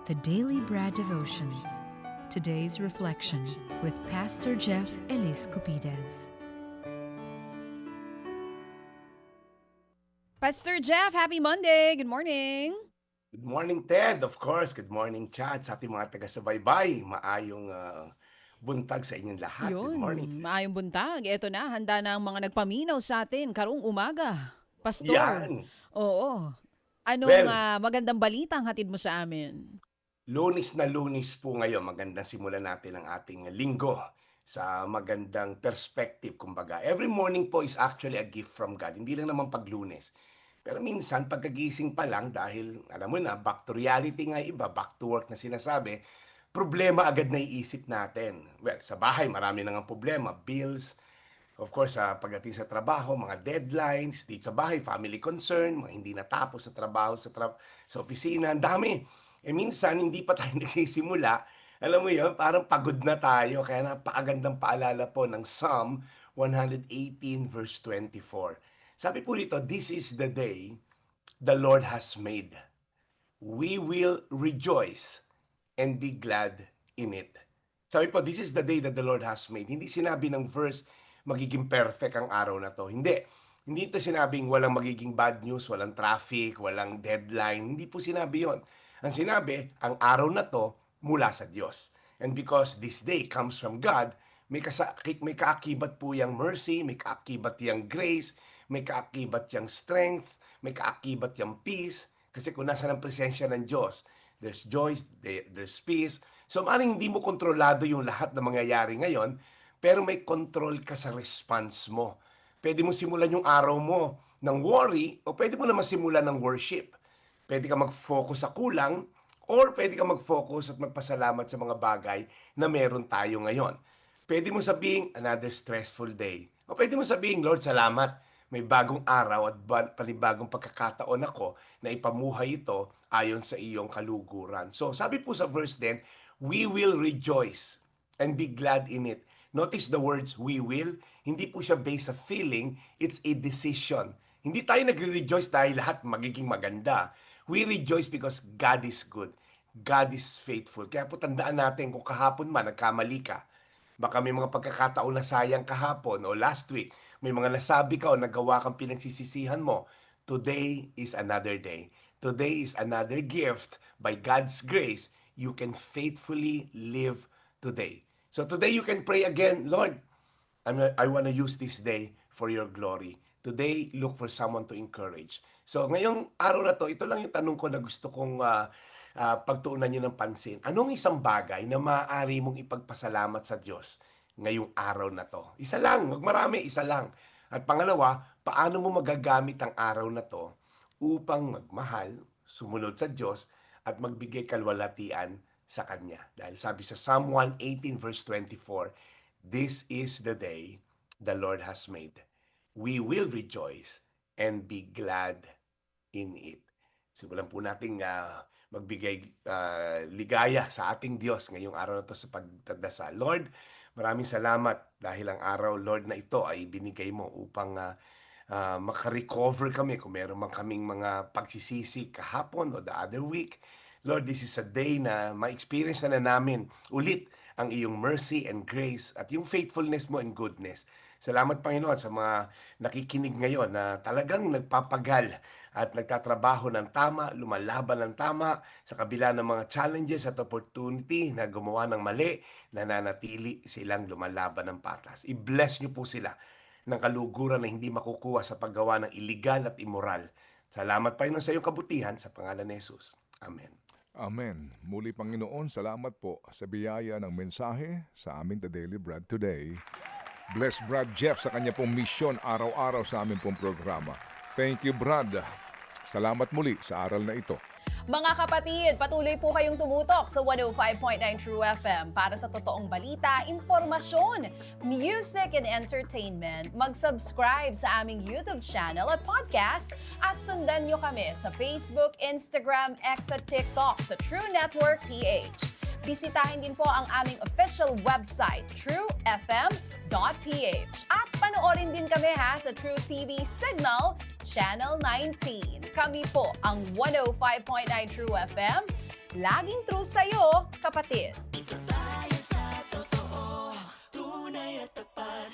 The Daily Bread Devotions. Today's reflection with Pastor Jeff Elis Cupides. Pastor Jeff, happy Monday. Good morning. Good morning, Ted. Of course, good morning, Chad, sa ating mga taga-subaybay. Maayong buntag sa inyong lahat. Good morning. Yun, maayong buntag. Ito na, handa na ang mga nagpaminaw sa atin karong umaga. Pastor, Yan. oo. Anong Well, magandang balita ang hatid mo sa amin? Lunes na Lunes po ngayon. Magandang simulan natin ang ating linggo sa magandang perspective. Kumbaga, every morning po is actually a gift from God. Hindi lang naman pag Lunes. Pero minsan, pagkagising pa lang, dahil alam mo na, back to reality nga iba, back to work na sinasabi, problema agad na iisip natin. Well, sa bahay, marami na nga problema. Bills, of course, pagdating sa trabaho, mga deadlines, dito sa bahay, family concern, mga hindi natapos sa trabaho, sa opisina, ang dami. Minsan, hindi pa tayo nagsisimula. Alam mo yun, parang pagod na tayo. Kaya napakagandang paalala po ng Psalm 118 verse 24. Sabi po dito, this is the day the Lord has made. We will rejoice and be glad in it. Sabi po, this is the day that the Lord has made. Hindi sinabi ng verse, magiging perfect ang araw na to. Hindi. Hindi ito sinabing walang magiging bad news, walang traffic, walang deadline. Hindi po sinabi yon. Ang sinabi, ang araw na to mula sa Diyos. And because this day comes from God, may kaakibat po yung mercy, may kaakibat yung grace, may kaakibat yung strength, may kaakibat yung peace. Kasi kung nasa ng presensya ng Diyos, there's joy, there's peace. So maaaring hindi mo kontrolado yung lahat na mangyayari ngayon, pero may control ka sa response mo. Pwede mo simulan yung araw mo ng worry, o pwede mo naman simulan ng worship. Pwede ka mag-focus sa kulang, or pwede ka mag-focus at magpasalamat sa mga bagay na meron tayo ngayon. Pwede mo sabihin, another stressful day. O pwede mo sabihin, Lord, salamat. May bagong araw at panibagong pagkakataon ako na ipamuhay ito ayon sa iyong kaluguran. So sabi po sa verse din, we will rejoice and be glad in it. Notice the words, we will. Hindi po siya based sa feeling, it's a decision. Hindi tayo nagre-rejoice dahil lahat magiging maganda. We rejoice because God is good. God is faithful. Kaya po tandaan natin kung kahapon man nagkamali ka. Baka may mga pagkakataon na sayang kahapon o last week. May mga nasabi ka o nagawa kang pinagsisisihan mo. Today is another day. Today is another gift. By God's grace, you can faithfully live today. So today you can pray again, Lord, I want to use this day for your glory. Today, look for someone to encourage. So ngayong araw na to, ito lang yung tanong ko na gusto kong pagtuunan nyo ng pansin. Anong isang bagay na maaari mong ipagpasalamat sa Diyos ngayong araw na to? Isa lang, wag marami, isa lang. At pangalawa, paano mo magagamit ang araw na to upang magmahal, sumunod sa Diyos, at magbigay kalwalatian sa Kanya? Dahil sabi sa Psalm 118 verse 24, this is the day the Lord has made. We will rejoice and be glad in it. Simulan po nating magbigay ligaya sa ating Diyos ngayong araw na to sa pagdadasal. Lord, maraming salamat dahil ang araw, Lord, na ito ay binigay mo upang makarecover kami kung meron man kaming mga pagsisisi kahapon o the other week. Lord, this is a day na ma-experience na namin ulit ang iyong mercy and grace at yung faithfulness mo and goodness. Salamat, Panginoon, sa mga nakikinig ngayon na talagang nagpapagal at nagtatrabaho ng tama, lumalaban ng tama sa kabila ng mga challenges at opportunity na gumawa ng mali, nananatili silang lumalaban ng patas. I-bless niyo po sila ng kaluguran na hindi makukuha sa paggawa ng iligal at immoral. Salamat, Panginoon, sa iyong kabutihan sa pangalan ni Jesus. Amen. Amen. Muli, Panginoon, salamat po sa biyaya ng mensahe sa amin The Daily Bread today. Bless Brad Jeff sa kanya pong misyon araw-araw sa aming pong programa. Thank you, Brad. Salamat muli sa aral na ito. Mga kapatid, patuloy po kayong tumutok sa 105.9 True FM para sa totoong balita, impormasyon, music and entertainment. Mag-subscribe sa aming YouTube channel at podcast at sundan nyo kami sa Facebook, Instagram, X at TikTok sa True Network PH. Bisitahin din po ang aming official website, truefm.ph. At panoorin din kami sa True TV Signal, Channel 19. Kami po ang 105.9 True FM, Laging true sa'yo, kapatid.